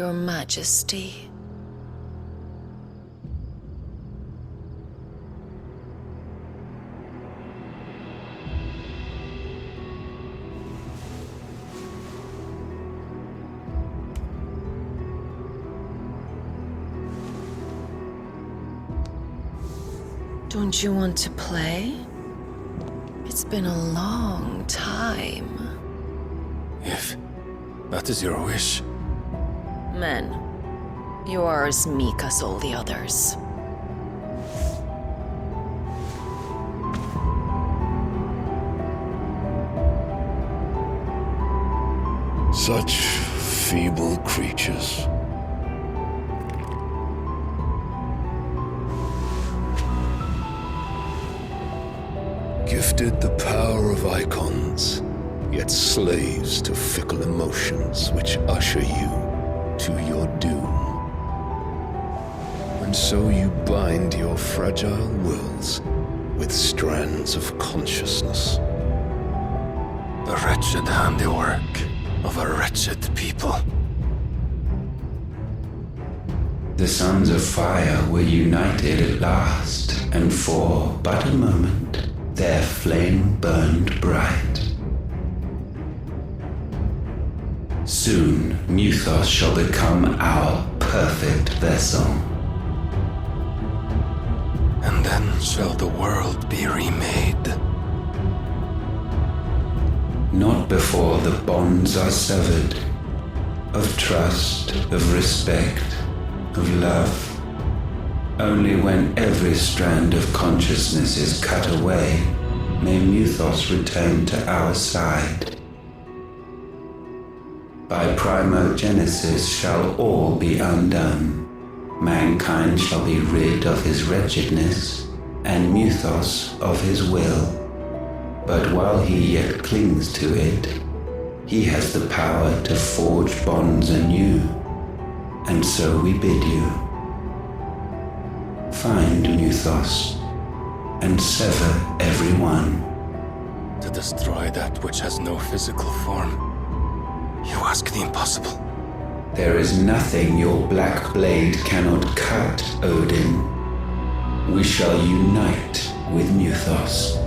Your Majesty. Don't you want to play? It's been a long time. If that is your wish. Men, you are as meek as all the others. Such feeble creatures. Gifted the power of icons, yet slaves to fickle emotions which usher you to your doom. And so you bind your fragile wills with strands of consciousness. The wretched handiwork of a wretched people. The sons of fire were united at last, and for but a moment their flame burned bright. Soon Mythos shall become our perfect vessel. And then shall the world be remade. Not before the bonds are severed, of trust, of respect, of love. Only when every strand of consciousness is cut away, may Mythos return to our side. By primogenesis shall all be undone. Mankind shall be rid of his wretchedness, and Mythos of his will. But while he yet clings to it, he has the power to forge bonds anew. And so we bid you, find Mythos, and sever every one. To destroy that which has no physical form. You ask the impossible. There is nothing your black blade cannot cut, Odin. We shall unite with Mythos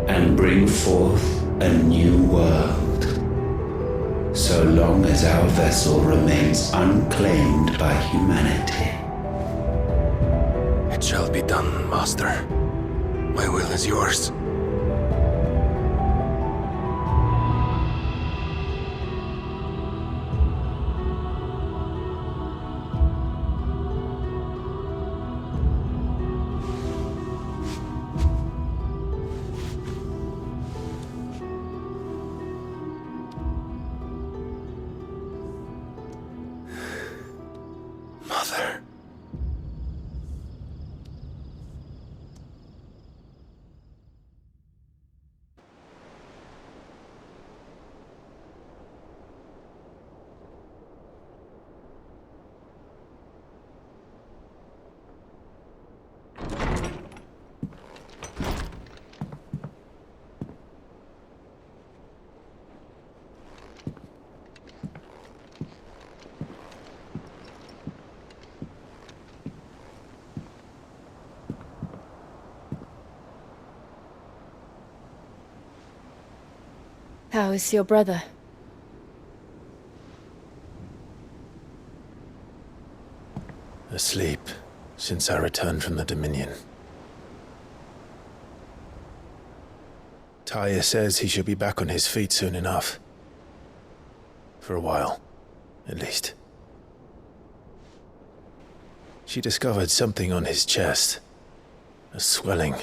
and bring forth a new world. So long as our vessel remains unclaimed by humanity. It shall be done, Master. My will is yours. Mother. How is your brother? Asleep since I returned from the Dominion. Taya says he should be back on his feet soon enough. For a while, at least. She discovered something on his chest. A swelling,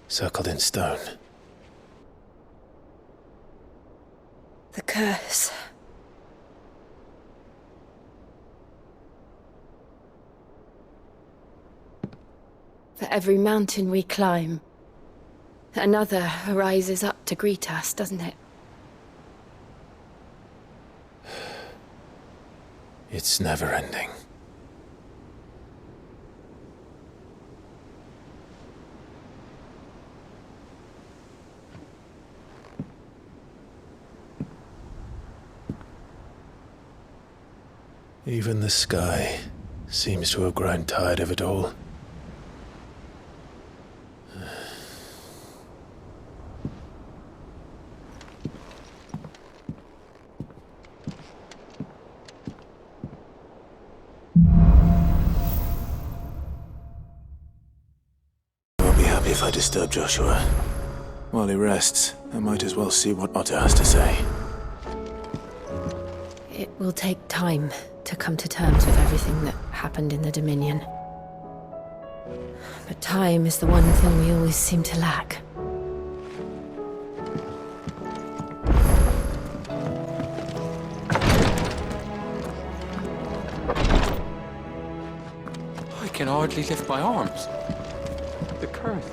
circled in stone. The curse. For every mountain we climb, another rises up to greet us, doesn't it? It's never ending. Even the sky seems to have grown tired of it all. I'll be happy if I disturb Joshua. While he rests, I might as well see what Otter has to say. It will take time to come to terms with everything that happened in the Dominion. But time is the one thing we always seem to lack. I can hardly lift my arms. The curse.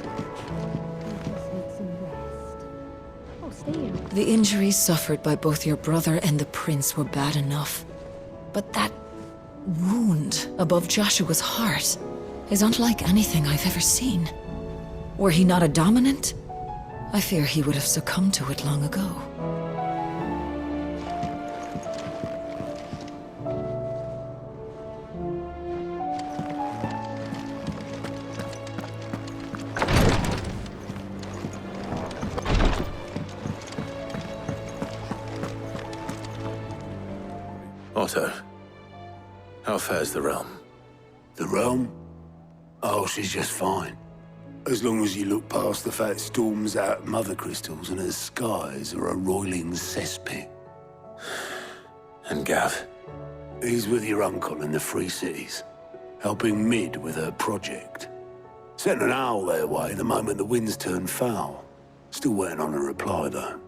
The injuries suffered by both your brother and the prince were bad enough. But that wound above Joshua's heart is unlike anything I've ever seen. Were he not a dominant, I fear he would have succumbed to it long ago. Otto, how fares the realm? The realm? Oh, she's just fine. As long as you look past the fat storms out mother crystals and her skies are a roiling cesspit. And Gav? He's with your uncle in the Free Cities, helping Mid with her project. Sent an owl their way the moment the winds turned foul. Still waiting on a reply, though.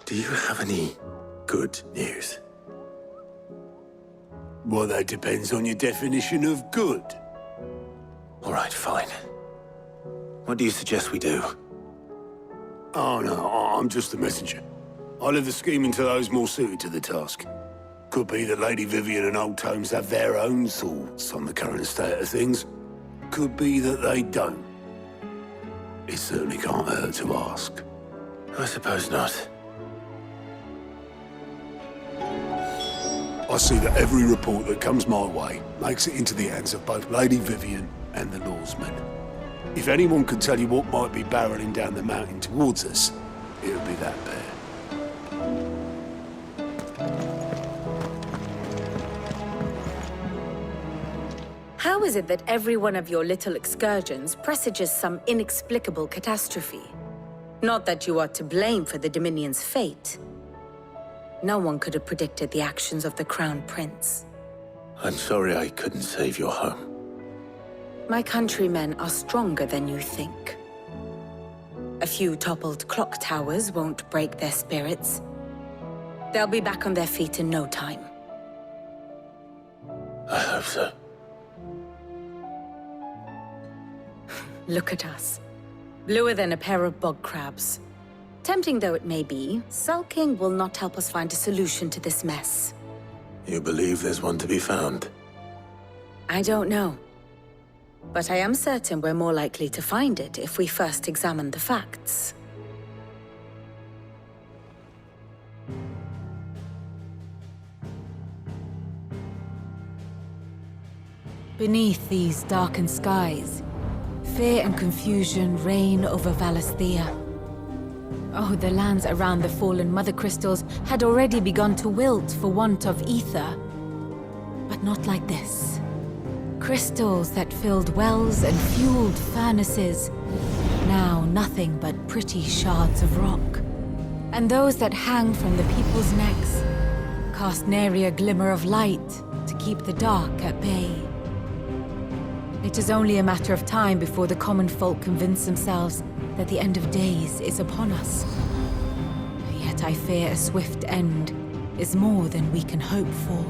Do you have any good news? Well, that depends on your definition of good. All right, fine. What do you suggest we do? Oh, no, I'm just the messenger. I'll leave the scheming to those more suited to the task. Could be that Lady Vivian and Old Tomes have their own thoughts on the current state of things. Could be that they don't. It certainly can't hurt to ask. I suppose not. I see that every report that comes my way makes it into the hands of both Lady Vivian and the Lawsmen. If anyone could tell you what might be barreling down the mountain towards us, it would be that pair. How is it that every one of your little excursions presages some inexplicable catastrophe? Not that you are to blame for the Dominion's fate. No one could have predicted the actions of the Crown Prince. I'm sorry I couldn't save your home. My countrymen are stronger than you think. A few toppled clock towers won't break their spirits. They'll be back on their feet in no time. I hope so. Look at us. Bluer than a pair of bog crabs. Tempting though it may be, sulking will not help us find a solution to this mess. You believe there's one to be found? I don't know. But I am certain we're more likely to find it if we first examine the facts. Beneath these darkened skies, fear and confusion reign over Valisthea. Oh, the lands around the fallen mother crystals had already begun to wilt for want of ether. But not like this. Crystals that filled wells and fueled furnaces, now nothing but pretty shards of rock. And those that hang from the people's necks cast nary a glimmer of light to keep the dark at bay. It is only a matter of time before the common folk convince themselves that the end of days is upon us. Yet I fear a swift end is more than we can hope for.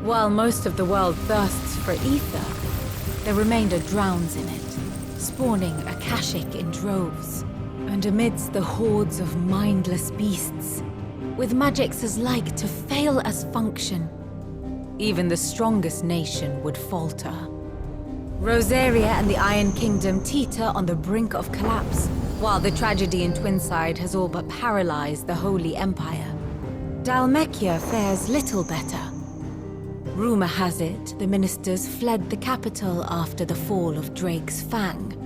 While most of the world thirsts for ether, the remainder drowns in it, spawning Akashic in droves. And amidst the hordes of mindless beasts, with magics as like to fail as function, even the strongest nation would falter. Rosaria and the Iron Kingdom teeter on the brink of collapse, while the tragedy in Twinside has all but paralyzed the Holy Empire. Dhalmekia fares little better, Rumor has it the ministers fled the capital after the fall of Drake's Fang,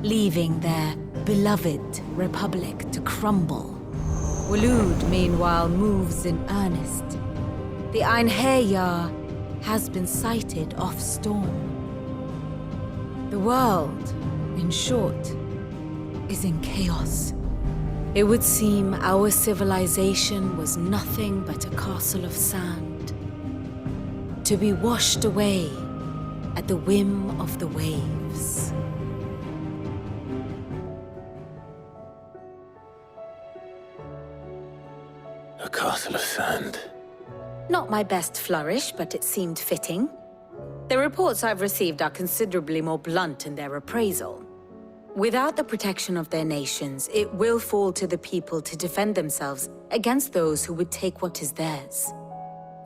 leaving their beloved republic to crumble. Waloed, meanwhile, moves in earnest. The Einherjar has been sighted off Storm. The world, in short, is in chaos. It would seem our civilization was nothing but a castle of sand, to be washed away at the whim of the waves. A castle of sand. Not my best flourish, but it seemed fitting. The reports I've received are considerably more blunt in their appraisal. Without the protection of their nations, it will fall to the people to defend themselves against those who would take what is theirs.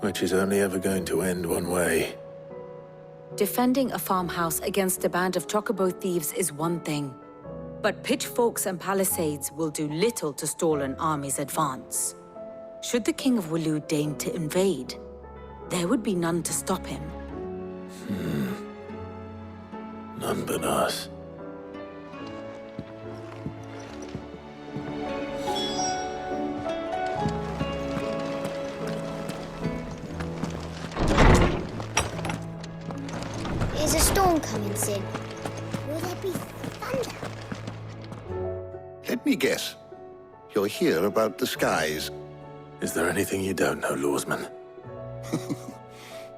Which is only ever going to end one way. Defending a farmhouse against a band of chocobo thieves is one thing, but pitchforks and palisades will do little to stall an army's advance. Should the King of Waloed deign to invade, there would be none to stop him. None but us. Is a storm coming soon? Will there be thunder? Let me guess. You're here about the skies. Is there anything you don't know, Lawsman?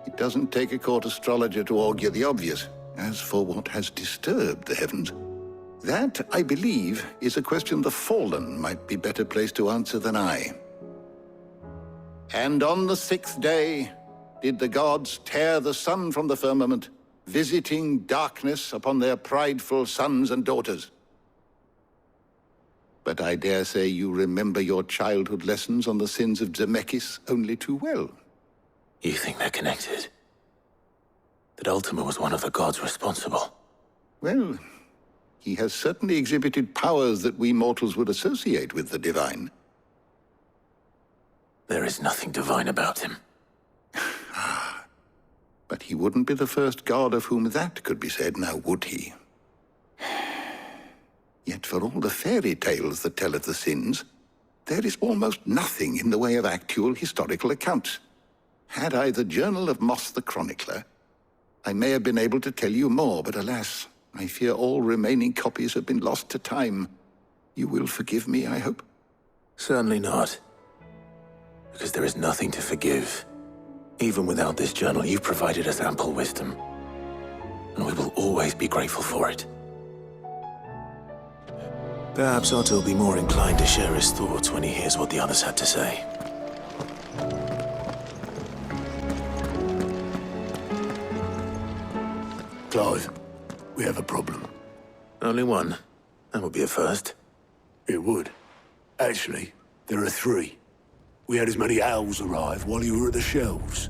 It doesn't take a court astrologer to augur the obvious. As for what has disturbed the heavens, that, I believe, is a question the Fallen might be better placed to answer than I. And on the 6th day did the gods tear the sun from the firmament, visiting darkness upon their prideful sons and daughters. But I dare say you remember your childhood lessons on the sins of Zemeckis only too well. You think they're connected? That Ultima was one of the gods responsible? Well, he has certainly exhibited powers that we mortals would associate with the divine. There is nothing divine about him. But he wouldn't be the first god of whom that could be said, now would he? Yet for all the fairy tales that tell of the sins, there is almost nothing in the way of actual historical accounts. Had I the Journal of Moss the Chronicler, I may have been able to tell you more, but alas, I fear all remaining copies have been lost to time. You will forgive me, I hope? Certainly not. Because there is nothing to forgive. Even without this journal, you've provided us ample wisdom. And we will always be grateful for it. Perhaps Otto will be more inclined to share his thoughts when he hears what the others had to say. Clive, we have a problem. Only one. That would be a first. It would. Actually, there are 3. We had as many owls arrive while you were at the shelves.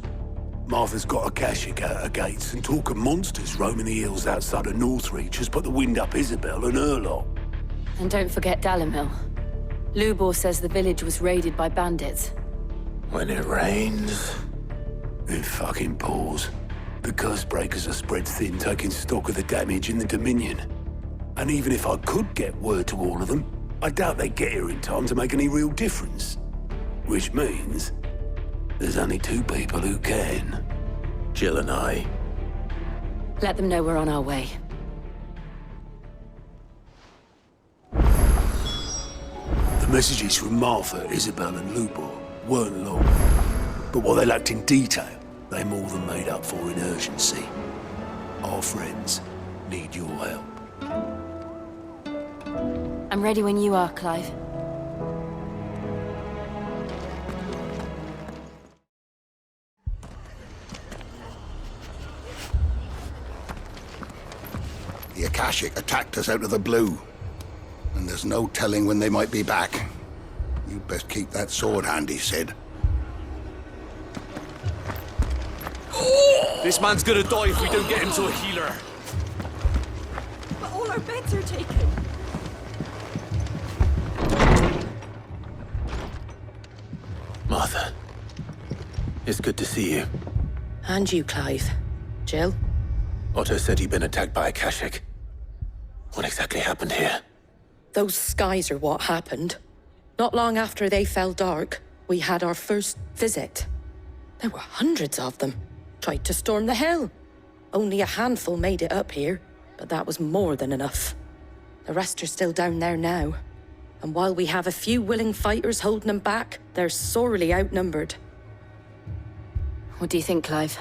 Martha's got a Akashic out her gates, and talk of monsters roaming the hills outside of Northreach has put the wind up Isabel and her lot. And don't forget Dalimil. Lubor says the village was raided by bandits. When it rains... It fucking pours. The curse breakers are spread thin, taking stock of the damage in the Dominion. And even if I could get word to all of them, I doubt they'd get here in time to make any real difference. Which means there's only 2 people who can. Jill and I. Let them know we're on our way. The messages from Martha, Isabel and Lubor weren't long. But what they lacked in detail, they more than made up for in urgency. Our friends need your help. I'm ready when you are, Clive. The Akashic attacked us out of the blue. And there's no telling when they might be back. You'd best keep that sword handy, Sid. This man's gonna die if we don't get him to a healer. But all our beds are taken. Martha. It's good to see you. And you, Clive. Jill? Otto said he'd been attacked by a Akashic. What exactly happened here? Those skies are what happened. Not long after they fell dark, we had our first visit. There were hundreds of them. Tried to storm the hill. Only a handful made it up here, but that was more than enough. The rest are still down there now. And while we have a few willing fighters holding them back, they're sorely outnumbered. What do you think, Clive?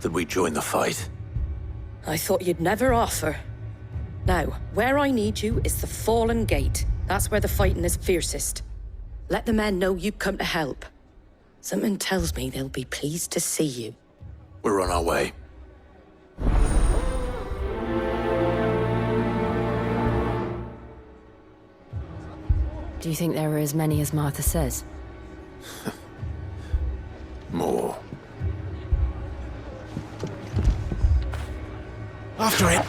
That we join the fight? I thought you'd never offer. Now, where I need you is the Fallen Gate. That's where the fighting is fiercest. Let the men know you've come to help. Something tells me they'll be pleased to see you. We're on our way. Do you think there are as many as Martha says? More. After it!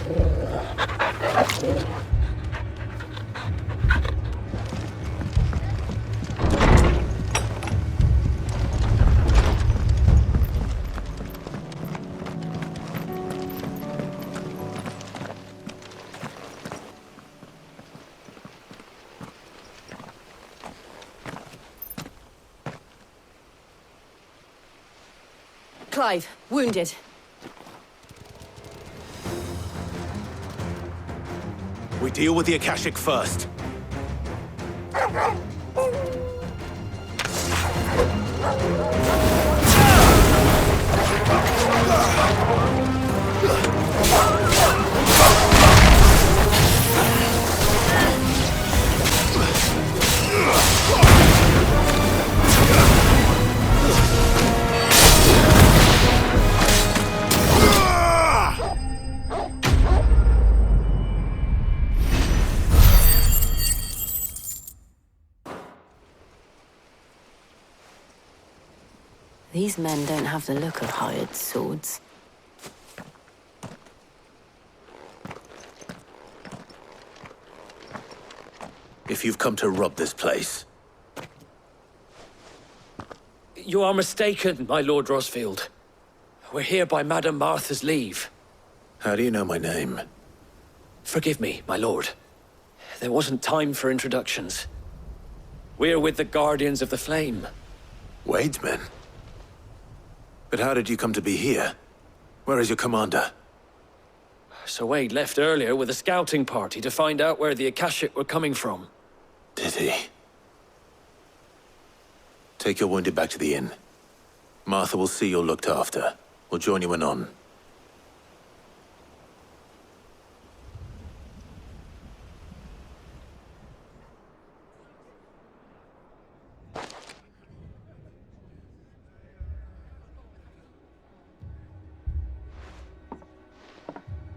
Clive, wounded. We deal with the Akashic first. These men don't have the look of hired swords. If you've come to rob this place, You are mistaken, my Lord Rosfield. We're here by Madame Martha's leave. how do you know my name? Forgive me, my lord. There wasn't time for introductions. We're with the Guardians of the Flame. Wade's men? But how did you come to be here? Where is your commander? Sir Wade left earlier with a scouting party to find out where the Akashic were coming from. Did he? Take your wounded back to the inn. Martha will see you're looked after. We'll join you anon.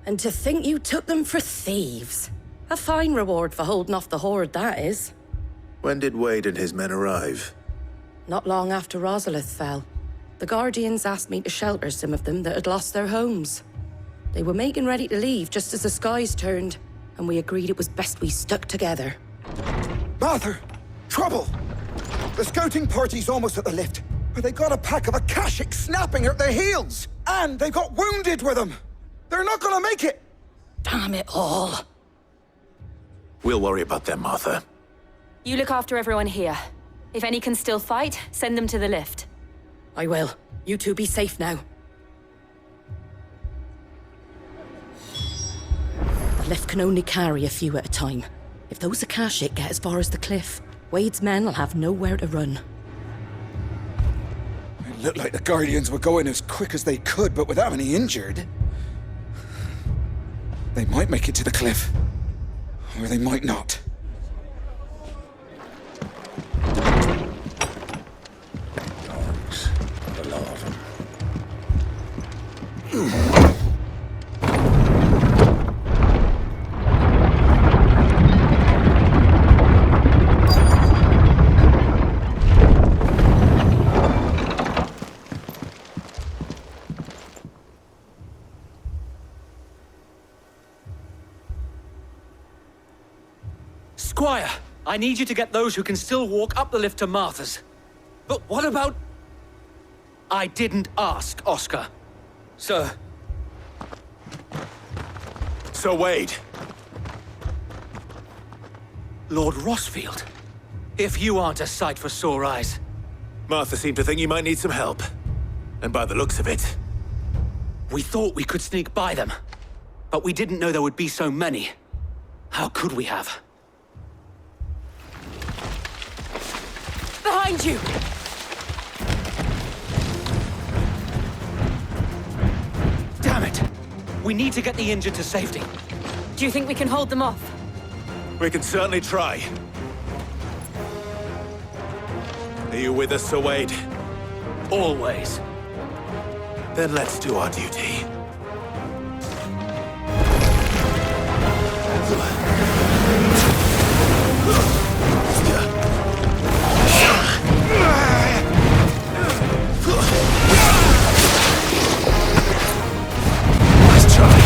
And to think you took them for thieves. A fine reward for holding off the horde, that is. When did Wade and his men arrive? Not long after Rosalith fell. The Guardians asked me to shelter some of them that had lost their homes. They were making ready to leave just as the skies turned, and we agreed it was best we stuck together. Martha! Trouble! The scouting party's almost at the lift, but they got a pack of Akashic snapping at their heels! And they got wounded with them! They're not gonna make it! Damn it all! We'll worry about them, Martha. You look after everyone here. If any can still fight, send them to the lift. I will. You two be safe now. The lift can only carry a few at a time. If those Akashic get as far as the cliff, Wade's men will have nowhere to run. It looked like the Guardians were going as quick as they could, but without any injured. They might make it to the cliff. Or they might not. Dogs. The lot of them. Squire, I need you to get those who can still walk up the lift to Martha's. But what about... I didn't ask, Oscar. Sir. Sir Wade. Lord Rossfield. If you aren't a sight for sore eyes. Martha seemed to think you might need some help. And by the looks of it... We thought we could sneak by them. But we didn't know there would be so many. How could we have? Behind you! Damn it! We need to get the injured to safety. Do you think we can hold them off? We can certainly try. Are you with us, Sir Wade? Always. Then let's do our duty. Nice try.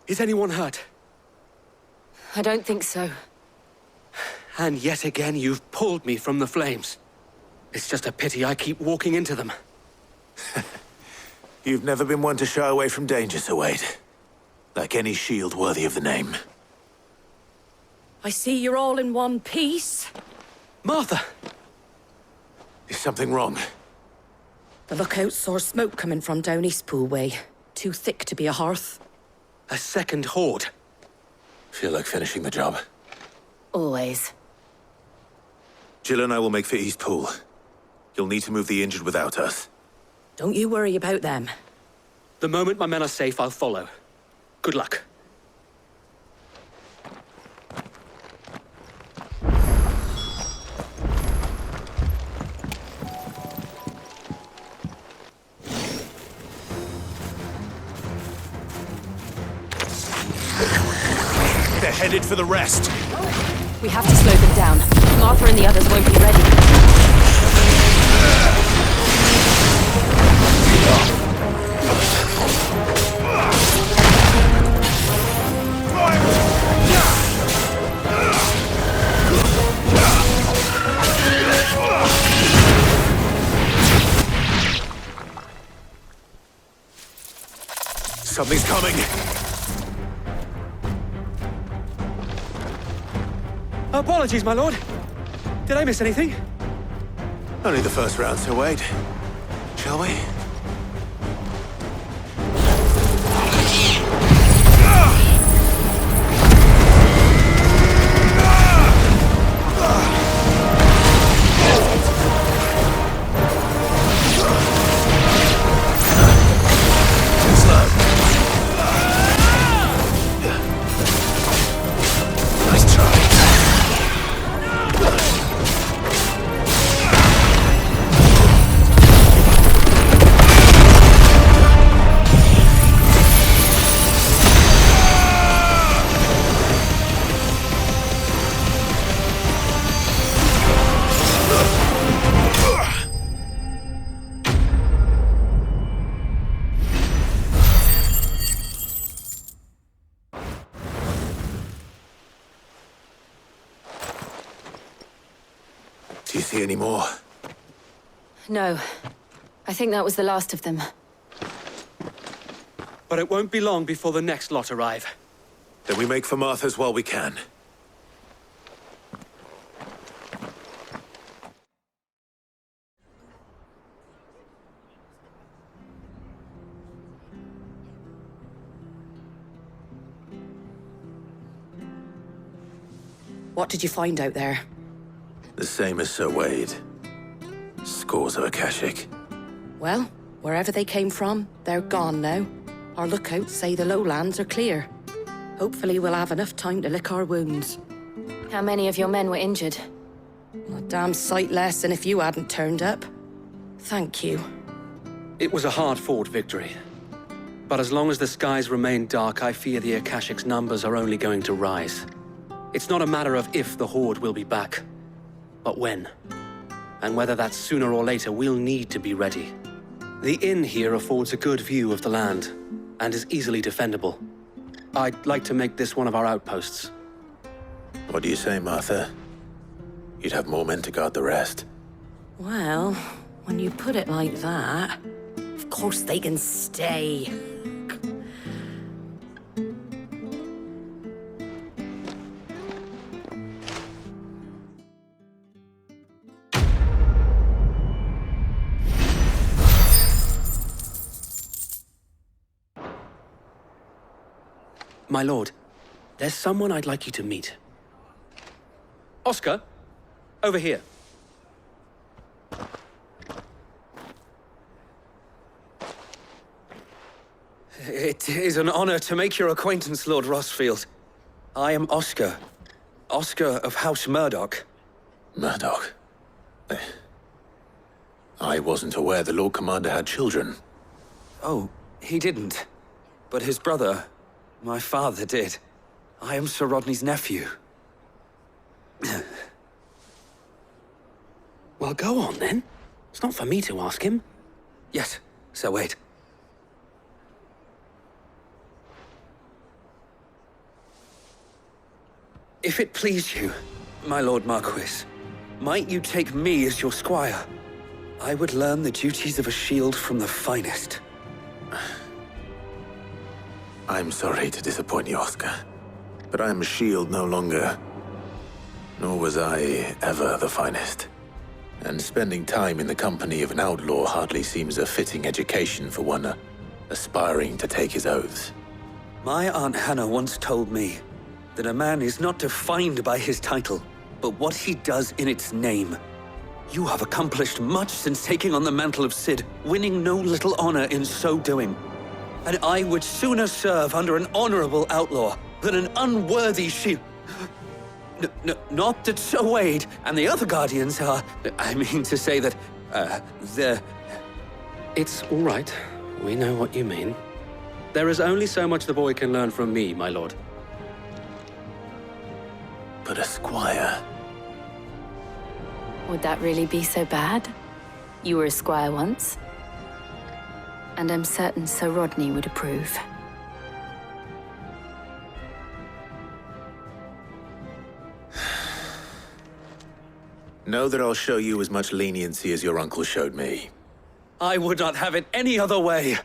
Is anyone hurt? I don't think so. And yet again, you've pulled me from the flames. It's just a pity I keep walking into them. You've never been one to shy away from danger, Sir Wade. Like any shield worthy of the name. I see you're all in one piece. Martha! Is something wrong? The lookout saw smoke coming from down Eastpool way. Too thick to be a hearth. A second horde. Feel like finishing the job. Always. Jill and I will make for Eastpool. You'll need to move the injured without us. Don't you worry about them. The moment my men are safe, I'll follow. Good luck. They're headed for the rest. We have to slow them down. Martha and the others won't be ready. Something's coming. Apologies, my lord. Did I miss anything? Only the first round, Sir Wade. Shall we? Do you see any more? No. I think that was the last of them. But it won't be long before the next lot arrive. Then we make for Martha's while we can. What did you find out there? The same as Sir Wade. Scores of Akashic. Well, wherever they came from, they're gone now. Our lookouts say the lowlands are clear. Hopefully we'll have enough time to lick our wounds. How many of your men were injured? A damn sight less than if you hadn't turned up. Thank you. It was a hard-fought victory. But as long as the skies remain dark, I fear the Akashic's numbers are only going to rise. It's not a matter of if the Horde will be back, but when. And whether that's sooner or later, we'll need to be ready. The inn here affords a good view of the land, and is easily defendable. I'd like to make this one of our outposts. What do you say, Martha? You'd have more men to guard the rest. Well, when you put it like that, of course they can stay. My lord, there's someone I'd like you to meet. Oscar, over here. It is an honor to make your acquaintance, Lord Rossfield. I am Oscar. Oscar of House Murdoch. Murdoch? I wasn't aware the Lord Commander had children. Oh, he didn't. But his brother, my father, did. I am Sir Rodney's nephew. Well, go on, then. It's not for me to ask him. Yes, Sir Wade. If it please you, my Lord Marquis, might you take me as your squire? I would learn the duties of a shield from the finest. I'm sorry to disappoint you, Oscar, but I'm a shield no longer. Nor was I ever the finest. And spending time in the company of an outlaw hardly seems a fitting education for one aspiring to take his oaths. My Aunt Hannah once told me that a man is not defined by his title, but what he does in its name. You have accomplished much since taking on the mantle of Cid, winning no little honor in so doing. And I would sooner serve under an honorable outlaw than an unworthy shield. Not that Sir Wade and the other Guardians are... I mean to say that, they're... It's all right. We know what you mean. There is only so much the boy can learn from me, my lord. But a squire... Would that really be so bad? You were a squire once. And I'm certain Sir Rodney would approve. Know that I'll show you as much leniency as your uncle showed me. I would not have it any other way.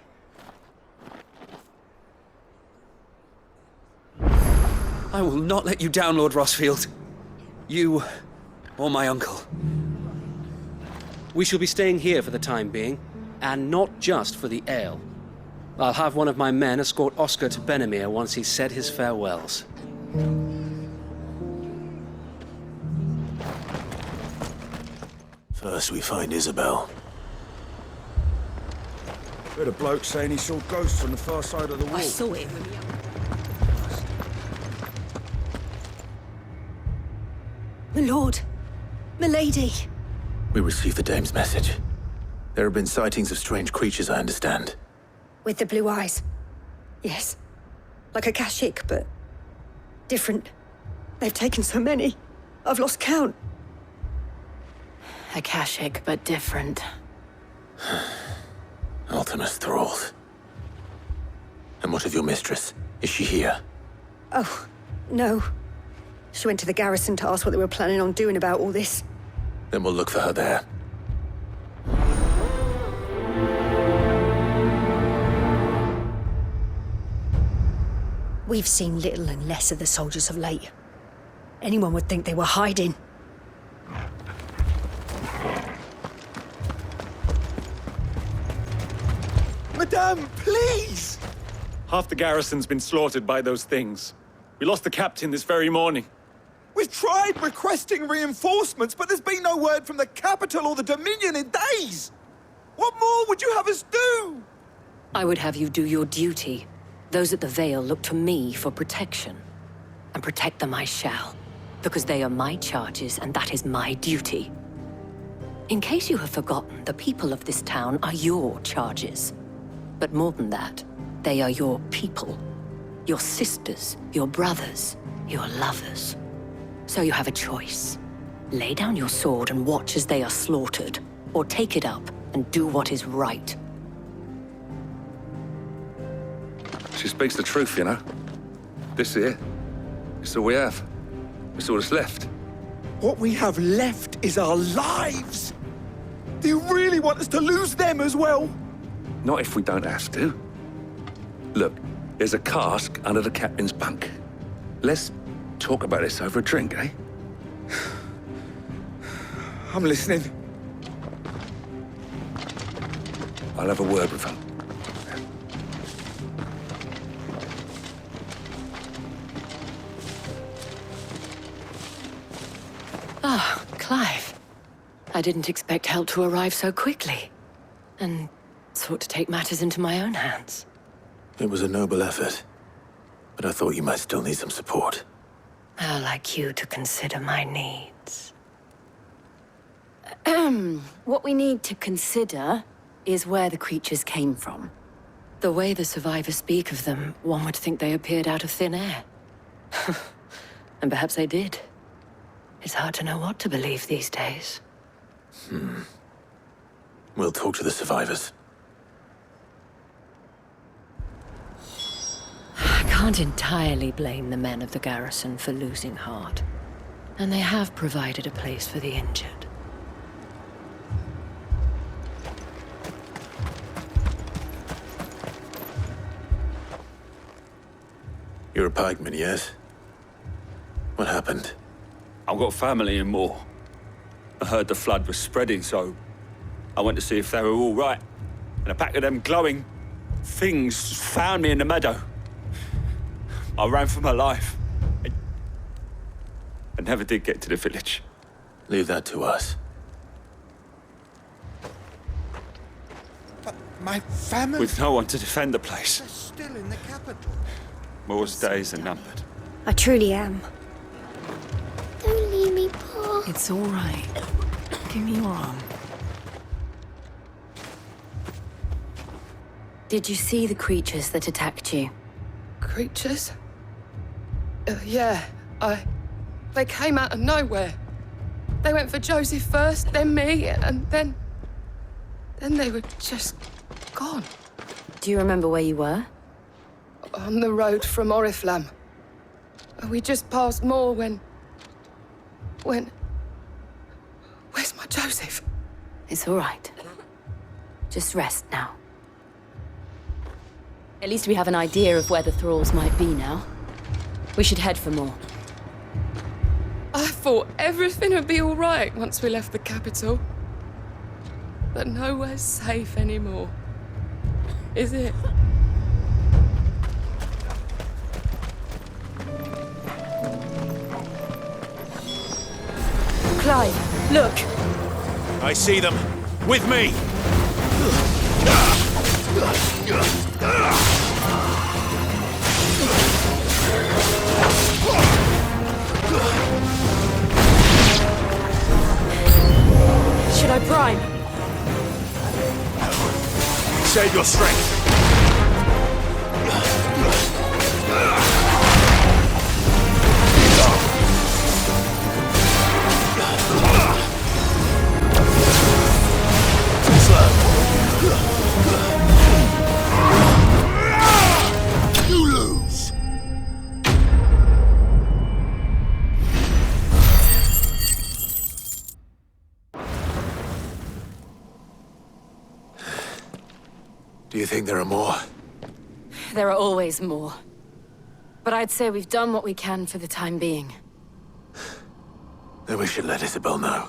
I will not let you down, Lord Rossfield. You, or my uncle. We shall be staying here for the time being, and not just for the ale. I'll have one of my men escort Oscar to Benimir once he's said his farewells. First we find Isabel. Heard a bloke saying he saw ghosts from the far side of the wall. I saw it. My lord, my lady. We received the dame's message. There have been sightings of strange creatures, I understand. With the blue eyes. Yes. Like a Kashik, but different. They've taken so many. I've lost count. Akashic, but different. Ultimus thralls. And what of your mistress? Is she here? Oh, no. She went to the garrison to ask what they were planning on doing about all this. Then we'll look for her there. We've seen little and less of the soldiers of late. Anyone would think they were hiding. Madame, please! Half the garrison's been slaughtered by those things. We lost the captain this very morning. We've tried requesting reinforcements, but there's been no word from the capital or the Dominion in days! What more would you have us do? I would have you do your duty. Those at the Vale look to me for protection. And protect them I shall, because they are my charges and that is my duty. In case you have forgotten, the people of this town are your charges. But more than that, they are your people. Your sisters, your brothers, your lovers. So you have a choice. Lay down your sword and watch as they are slaughtered, or take it up and do what is right. She speaks the truth, you know. This here, it's all we have. It's all that's left. What we have left is our lives! Do you really want us to lose them as well? Not if we don't have to. Look, there's a cask under the captain's bunk. Let's talk about this over a drink, eh? I'm listening. I'll have a word with him. Ah, Clive. I didn't expect help to arrive so quickly. And sought to take matters into my own hands. It was a noble effort, but I thought you might still need some support. How like you to consider my needs. What we need to consider is where the creatures came from. The way the survivors speak of them, one would think they appeared out of thin air. And perhaps they did. It's hard to know what to believe these days. We'll talk to the survivors. I can't entirely blame the men of the garrison for losing heart. And they have provided a place for the injured. You're a pikeman, yes? What happened? I've got family in Moor. I heard the flood was spreading, so I went to see if they were all right. And a pack of them glowing things found me in the meadow. I ran for my life. I never did get to the village. Leave that to us. But my family... With no one to defend the place. They're still in the capital. Moor's days are numbered. I truly am. Don't leave me, Pa. It's all right. Give me your arm. Did you see the creatures that attacked you? Creatures? Yeah, They came out of nowhere. They went for Joseph first, then me, and then they were just gone. Do you remember where you were? On the road from Oriflamme. We just passed Moor when... Where's my Joseph? It's all right. Just rest now. At least we have an idea of where the thralls might be now. We should head for more. I thought everything would be all right once we left the capital. But nowhere's safe anymore. Is it? Clive, look! I see them. With me! Should I prime? Save your strength. You lose. Do you think there are more? There are always more. But I'd say we've done what we can for the time being. Then we should let Isabel know.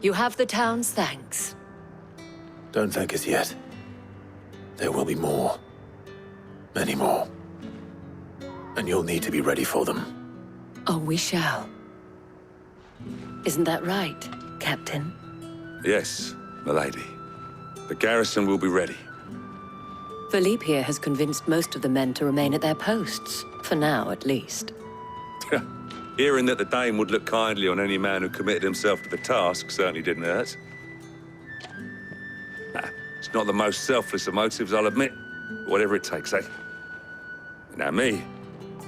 You have the town's thanks. Don't thank us yet. There will be more. Many more. And you'll need to be ready for them. Oh, we shall. Isn't that right, Captain? Yes, milady. The garrison will be ready. Philippe here has convinced most of the men to remain at their posts, for now at least. Hearing that the Dane would look kindly on any man who committed himself to the task certainly didn't hurt. Nah, it's not the most selfless of motives, I'll admit. Whatever it takes, eh? Now me,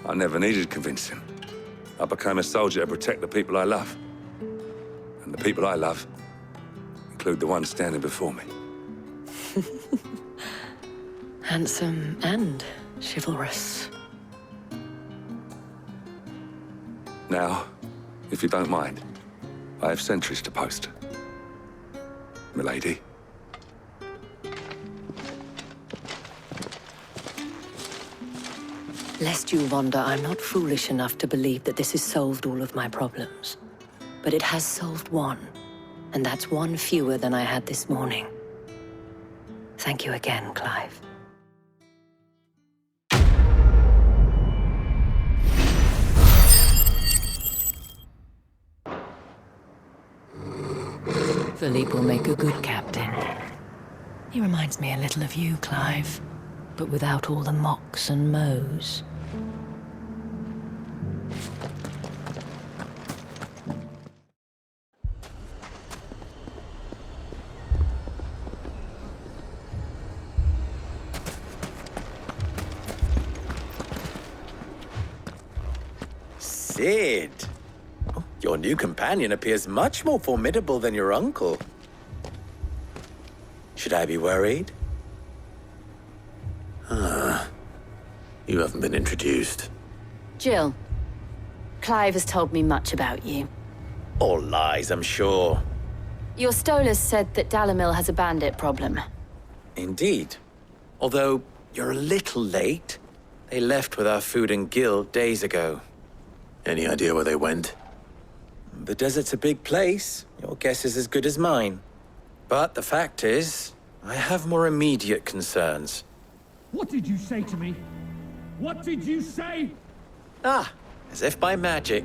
I never needed convincing. I became a soldier to protect the people I love. And the people I love include the one standing before me. Handsome and chivalrous. Now, if you don't mind, I have sentries to post. Milady. Lest you wonder, I'm not foolish enough to believe that this has solved all of my problems. But it has solved one, and that's one fewer than I had this morning. Thank you again, Clive. Philippe will make a good captain. He reminds me a little of you, Clive, but without all the mocks and mows. Sid! Your new companion appears much more formidable than your uncle. Should I be worried? You haven't been introduced. Jill. Clive has told me much about you. All lies, I'm sure. Your Stolas said that Dalamil has a bandit problem. Indeed. Although, you're a little late. They left with our food and guild days ago. Any idea where they went? The desert's a big place. Your guess is as good as mine. But the fact is, I have more immediate concerns. What did you say to me? What did you say? As if by magic.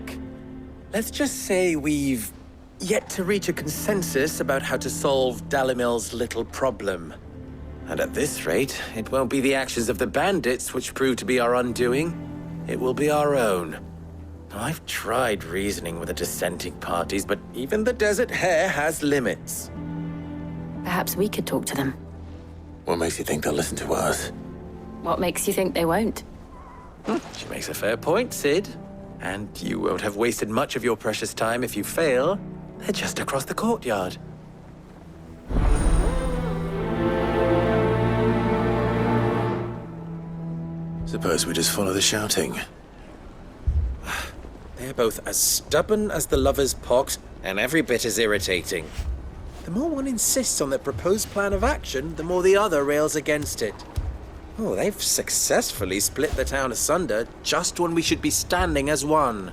Let's just say we've yet to reach a consensus about how to solve Dalamil's little problem. And at this rate, it won't be the actions of the bandits which prove to be our undoing. It will be our own. I've tried reasoning with the dissenting parties, but even the Desert Hare has limits. Perhaps we could talk to them. What makes you think they'll listen to us? What makes you think they won't? She makes a fair point, Sid. And you won't have wasted much of your precious time if you fail. They're just across the courtyard. Suppose we just follow the shouting. They're both as stubborn as the lover's pox, and every bit as irritating. The more one insists on their proposed plan of action, the more the other rails against it. Oh, they've successfully split the town asunder just when we should be standing as one.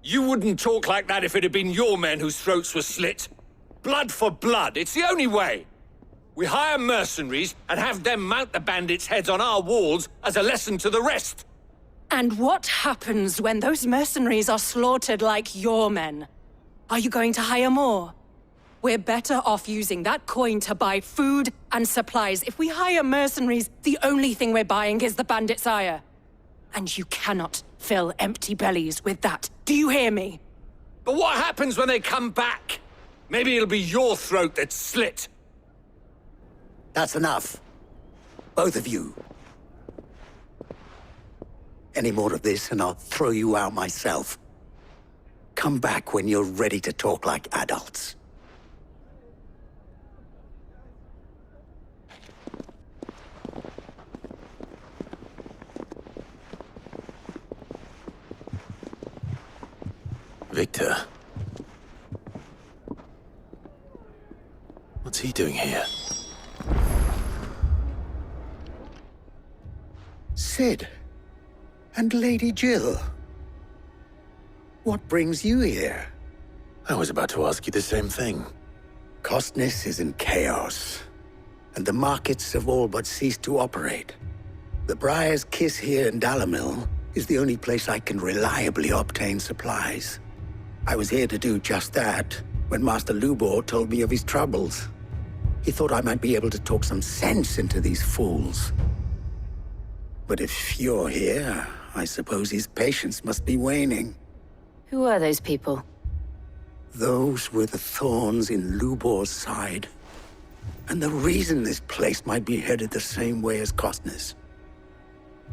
You wouldn't talk like that if it had been your men whose throats were slit. Blood for blood, it's the only way. We hire mercenaries and have them mount the bandits' heads on our walls as a lesson to the rest. And what happens when those mercenaries are slaughtered like your men? Are you going to hire more? We're better off using that coin to buy food and supplies. If we hire mercenaries, the only thing we're buying is the bandits' ire. And you cannot fill empty bellies with that. Do you hear me? But what happens when they come back? Maybe it'll be your throat that's slit. That's enough. Both of you. Any more of this and I'll throw you out myself. Come back when you're ready to talk like adults. Victor. What's he doing here? Sid. And Lady Jill. What brings you here? I was about to ask you the same thing. Costness is in chaos, and the markets have all but ceased to operate. The Briar's Kiss here in Dalimil is the only place I can reliably obtain supplies. I was here to do just that when Master Lubor told me of his troubles. He thought I might be able to talk some sense into these fools. But if you're here, I suppose his patience must be waning. Who are those people? Those were the thorns in Lubor's side. And the reason this place might be headed the same way as Costness.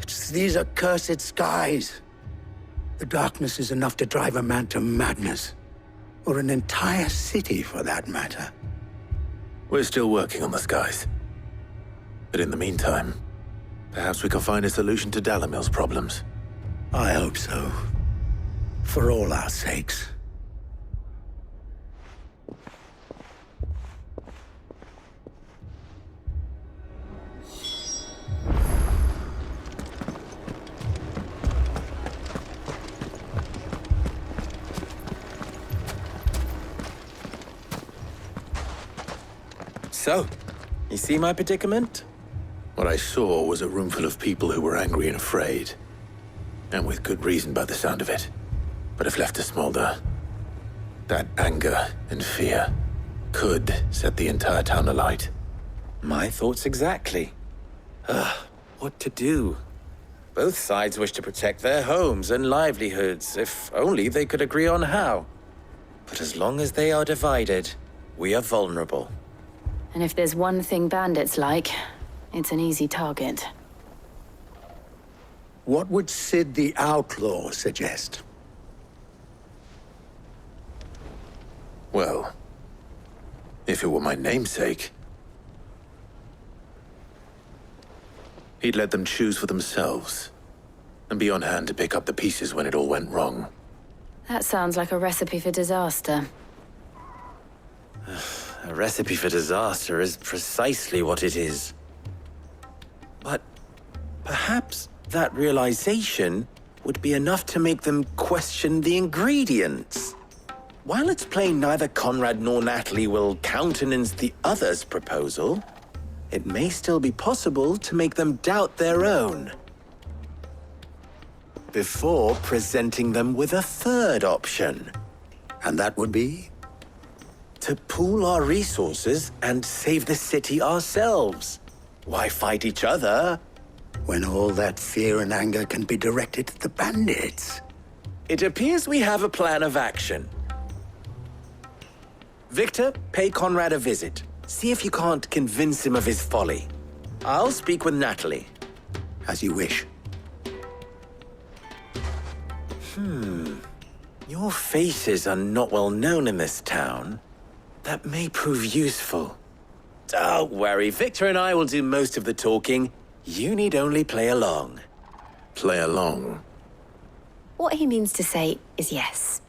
It's these accursed skies. The darkness is enough to drive a man to madness. Or an entire city, for that matter. We're still working on the skies. But in the meantime, perhaps we can find a solution to Dalimil's problems. I hope so. For all our sakes. So, you see my predicament? What I saw was a room full of people who were angry and afraid. And with good reason by the sound of it. But if left to smolder, that anger and fear could set the entire town alight. My thoughts exactly. What to do? Both sides wish to protect their homes and livelihoods, if only they could agree on how. But as long as they are divided, we are vulnerable. And if there's one thing bandits like, it's an easy target. What would Sid the Outlaw suggest? Well, if it were my namesake, he'd let them choose for themselves and be on hand to pick up the pieces when it all went wrong. That sounds like a recipe for disaster. A recipe for disaster is precisely what it is. But perhaps that realization would be enough to make them question the ingredients. While it's plain neither Conrad nor Natalie will countenance the other's proposal, it may still be possible to make them doubt their own. Before presenting them with a third option. And that would be? To pool our resources and save the city ourselves. Why fight each other? When all that fear and anger can be directed at the bandits. It appears we have a plan of action. Victor, pay Conrad a visit. See if you can't convince him of his folly. I'll speak with Natalie. As you wish. Your faces are not well known in this town. That may prove useful. Don't worry, Victor and I will do most of the talking. You need only play along. Play along? What he means to say is yes.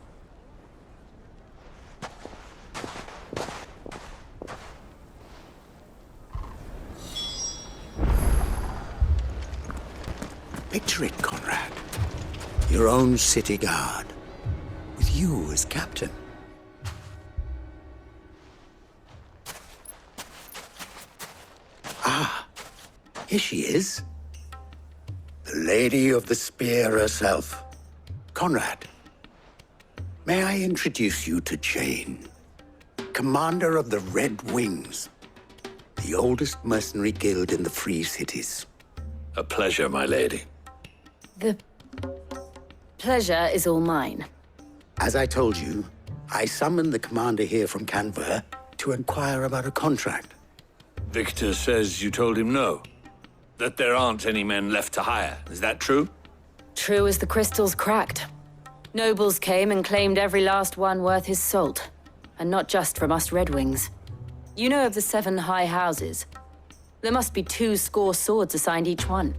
Picture it, Conrad. Your own city guard. With you as captain. Ah, here she is. The Lady of the Spear herself. Conrad, may I introduce you to Jane, commander of the Red Wings, the oldest mercenary guild in the Free Cities. A pleasure, my lady. The pleasure is all mine. As I told you, I summoned the commander here from Canver to inquire about a contract. Victor says you told him no. That there aren't any men left to hire. Is that true? True as the crystals cracked. Nobles came and claimed every last one worth his salt. And not just from us Red Wings. You know of the 7 high houses. There must be 2 swords assigned each one.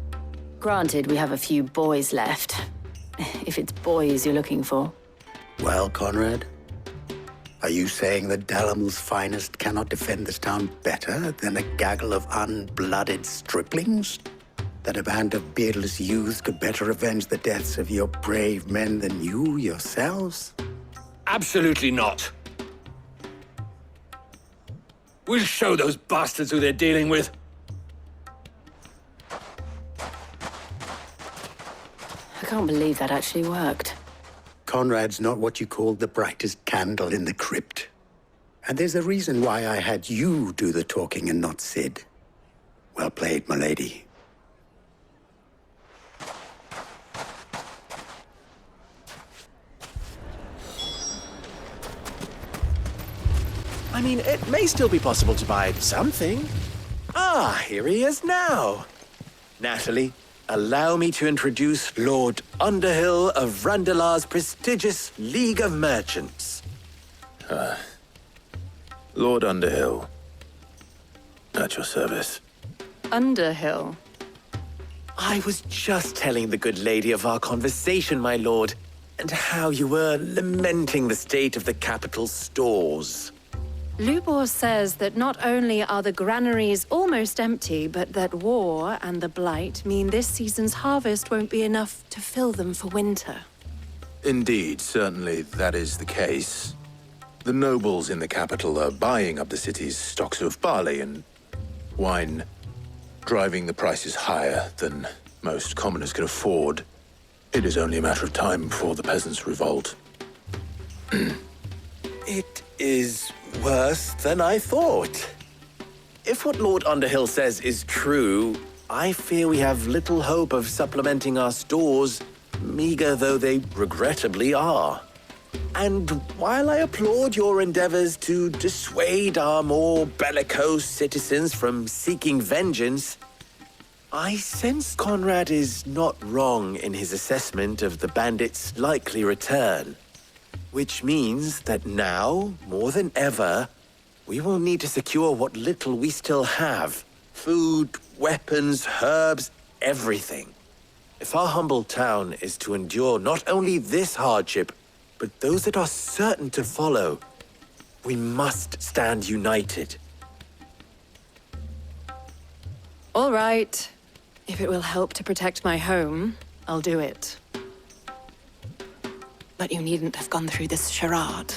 Granted, we have a few boys left. If it's boys you're looking for. Well, Conrad, are you saying that Dalimil's finest cannot defend this town better than a gaggle of unblooded striplings? That a band of beardless youths could better avenge the deaths of your brave men than you yourselves? Absolutely not. We'll show those bastards who they're dealing with. I can't believe that actually worked. Conrad's not what you call the brightest candle in the crypt. And there's a reason why I had you do the talking and not Sid. Well played, my lady. I mean, it may still be possible to buy something. Ah, here he is now. Natalie, allow me to introduce Lord Underhill of Randalar's prestigious League of Merchants. Lord Underhill. At your service. Underhill? I was just telling the good lady of our conversation, my lord, and how you were lamenting the state of the capital's stores. Lubor says that not only are the granaries almost empty, but that war and the Blight mean this season's harvest won't be enough to fill them for winter. Indeed, certainly that is the case. The nobles in the capital are buying up the city's stocks of barley and wine, driving the prices higher than most commoners can afford. It is only a matter of time before the peasants revolt. It is worse than I thought. If what Lord Underhill says is true, I fear we have little hope of supplementing our stores, meager though they regrettably are. And while I applaud your endeavors to dissuade our more bellicose citizens from seeking vengeance, I sense Conrad is not wrong in his assessment of the bandits' likely return. Which means that now, more than ever, we will need to secure what little we still have. Food, weapons, herbs, everything. If our humble town is to endure not only this hardship, but those that are certain to follow, we must stand united. All right. If it will help to protect my home, I'll do it. But you needn't have gone through this charade.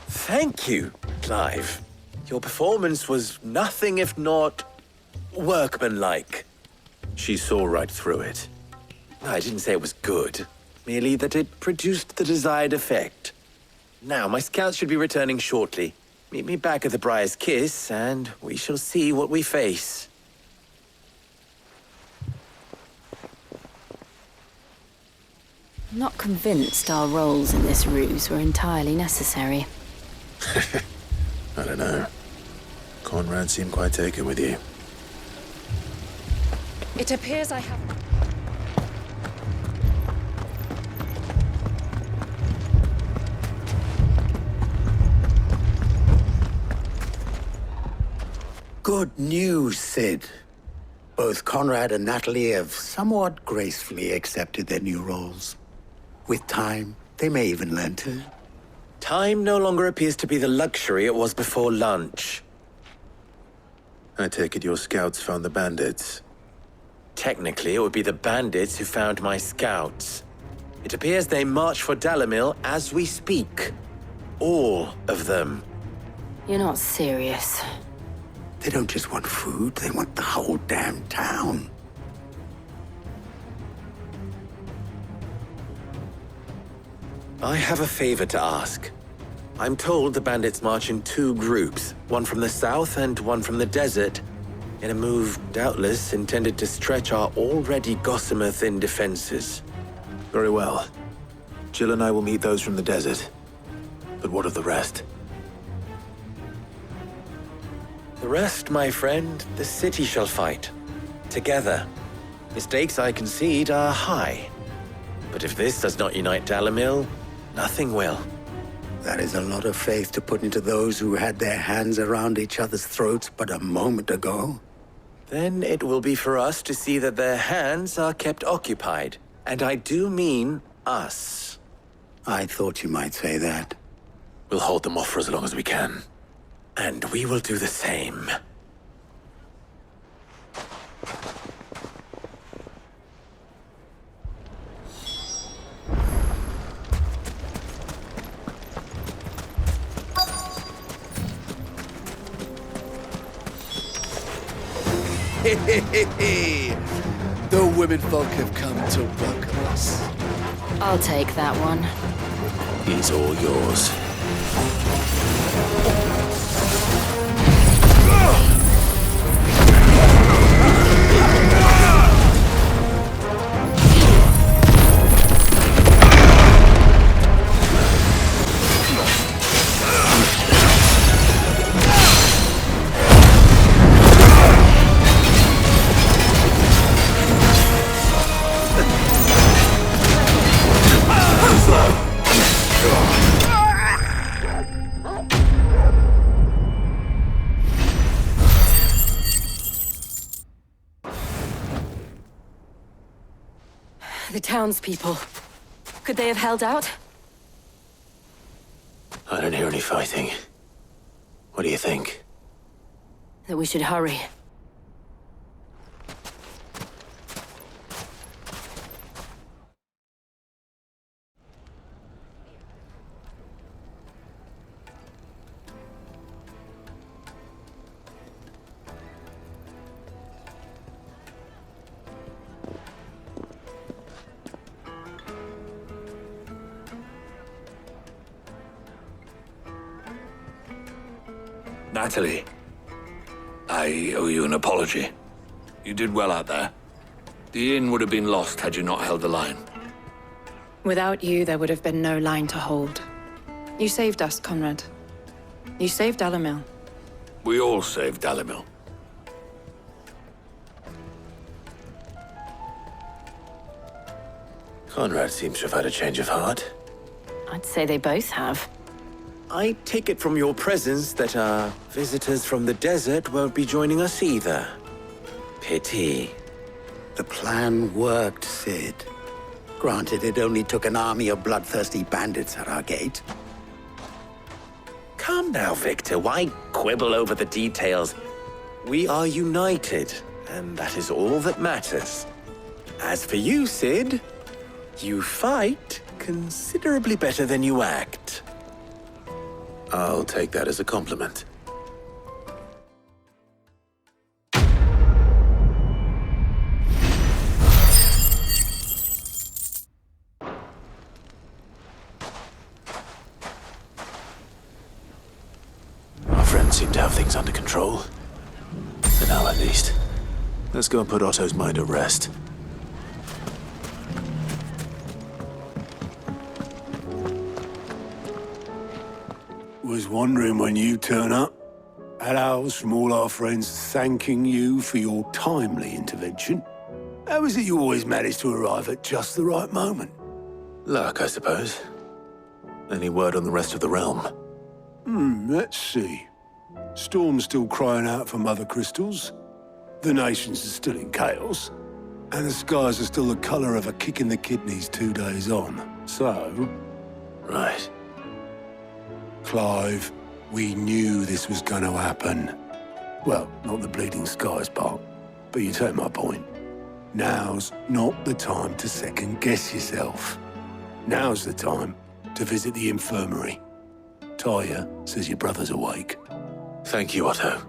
Thank you, Clive. Your performance was nothing if not workmanlike. She saw right through it. I didn't say it was good, merely that it produced the desired effect. Now, my scouts should be returning shortly. Meet me back at the Briar's Kiss, and we shall see what we face. I'm not convinced our roles in this ruse were entirely necessary. I don't know. Conrad seemed quite taken with you. It appears I have... Good news, Sid. Both Conrad and Natalie have somewhat gracefully accepted their new roles. With time, they may even learn to. Time no longer appears to be the luxury it was before lunch. I take it your scouts found the bandits. Technically, it would be the bandits who found my scouts. It appears they march for Dalimil as we speak. All of them. You're not serious. They don't just want food, they want the whole damn town. I have a favor to ask. I'm told the bandits march in two groups, one from the south and one from the desert, in a move doubtless intended to stretch our already gossamer-thin defenses. Very well. Jill and I will meet those from the desert. But what of the rest? The rest, my friend, the city shall fight. Together. Mistakes, I concede, are high. But if this does not unite Dalimil, nothing will. That is a lot of faith to put into those who had their hands around each other's throats but a moment ago. Then it will be for us to see that their hands are kept occupied. And I do mean us. I thought you might say that. We'll hold them off for as long as we can. And we will do the same. The women folk have come to welcome us. I'll take that one. He's all yours. The townspeople. Could they have held out? I don't hear any fighting. What do you think? That we should hurry. Natalie, I owe you an apology. You did well out there. The inn would have been lost had you not held the line. Without you, there would have been no line to hold. You saved us, Conrad. You saved Dalimil. We all saved Dalimil. Conrad seems to have had a change of heart. I'd say they both have. I take it from your presence that our visitors from the desert won't be joining us either. Pity. The plan worked, Sid. Granted, it only took an army of bloodthirsty bandits at our gate. Calm now, Victor. Why quibble over the details? We are united, and that is all that matters. As for you, Sid, you fight considerably better than you act. I'll take that as a compliment. Our friends seem to have things under control. For now, at least. Let's go and put Otto's mind at rest. Was wondering when you turn up. Had owls from all our friends thanking you for your timely intervention. How is it you always manage to arrive at just the right moment? Luck, I suppose. Any word on the rest of the realm? Let's see. Storm's still crying out for mother crystals. The nations are still in chaos. And the skies are still the colour of a kick in the kidneys 2 days on. So... Right. Clive, we knew this was going to happen. Well, not the bleeding skies part, but you take my point. Now's not the time to second-guess yourself. Now's the time to visit the infirmary. Talia says your brother's awake. Thank you, Otto.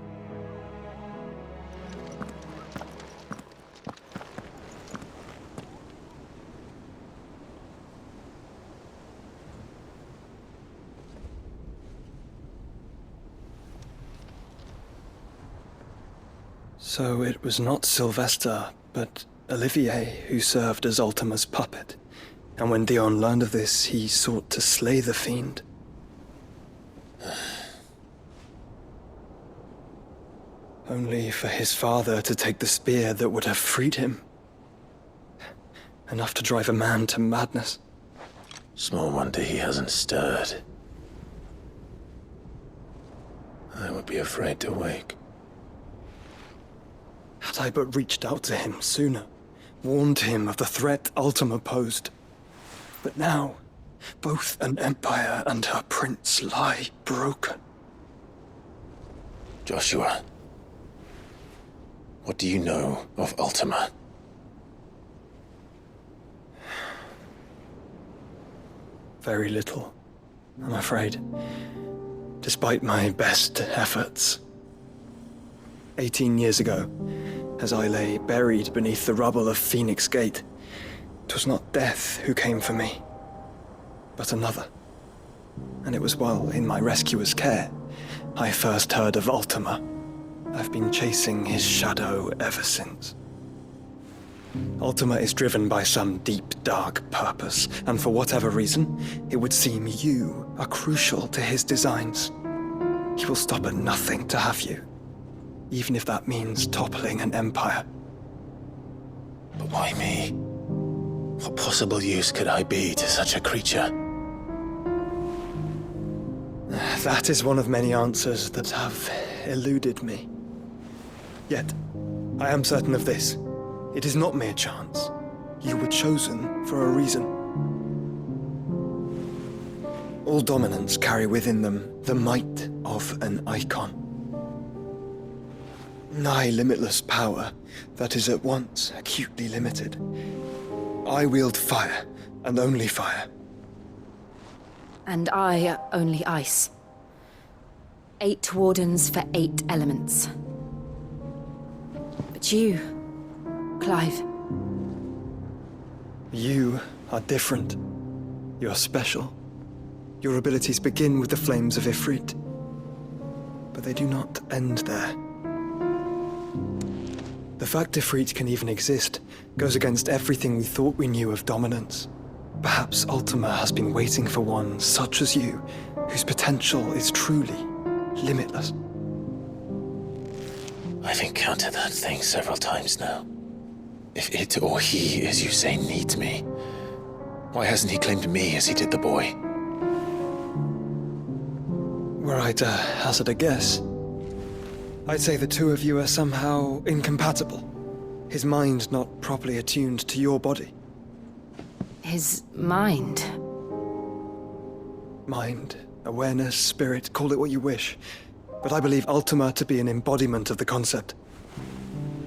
So it was not Sylvester, but Olivier who served as Ultima's puppet. And when Dion learned of this, he sought to slay the fiend. Only for his father to take the spear that would have freed him. Enough to drive a man to madness. Small wonder he hasn't stirred. I would be afraid to wake. Had I but reached out to him sooner, warned him of the threat Ultima posed. But now, both an empire and her prince lie broken. Joshua, what do you know of Ultima? Very little, I'm afraid. Despite my best efforts. 18 years ago, as I lay buried beneath the rubble of Phoenix Gate. 'Twas not death who came for me, but another. And it was while in my rescuer's care I first heard of Ultima. I've been chasing his shadow ever since. Ultima is driven by some deep, dark purpose, and for whatever reason, it would seem you are crucial to his designs. He will stop at nothing to have you, even if that means toppling an empire. But why me? What possible use could I be to such a creature? That is one of many answers that have eluded me. Yet, I am certain of this. It is not mere chance. You were chosen for a reason. All dominants carry within them the might of an icon. Nigh limitless power that is at once acutely limited. I wield fire, and only fire. And I only ice. 8 wardens for 8 elements. But you, Clive. You are different. You're special. Your abilities begin with the flames of Ifrit. But they do not end there. The fact Ifrit can even exist goes against everything we thought we knew of dominance. Perhaps Ultima has been waiting for one such as you, whose potential is truly limitless. I've encountered that thing several times now. If it or he, as you say, needs me, why hasn't he claimed me as he did the boy? Were I to hazard a guess, I'd say the two of you are somehow incompatible. His mind not properly attuned to your body. His mind? Mind, awareness, spirit, call it what you wish. But I believe Ultima to be an embodiment of the concept.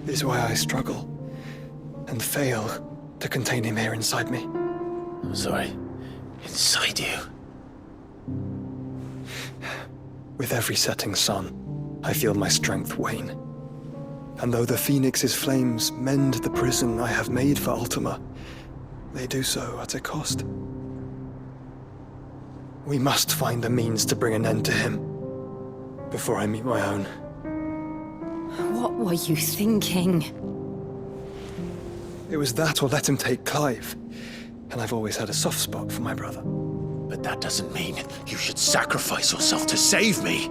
It is why I struggle and fail to contain him here inside me. I'm sorry. Inside you? With every setting sun, I feel my strength wane. And though the Phoenix's flames mend the prison I have made for Ultima, they do so at a cost. We must find a means to bring an end to him before I meet my own. What were you thinking? It was that or let him take Clive. And I've always had a soft spot for my brother. But that doesn't mean you should sacrifice yourself to save me.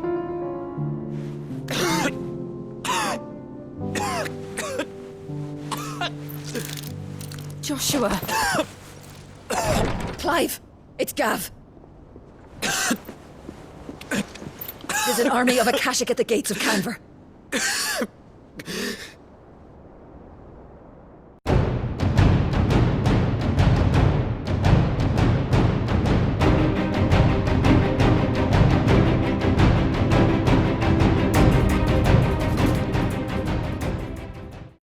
Joshua! Clive! It's Gav! There's an army of Akashic at the gates of Canver.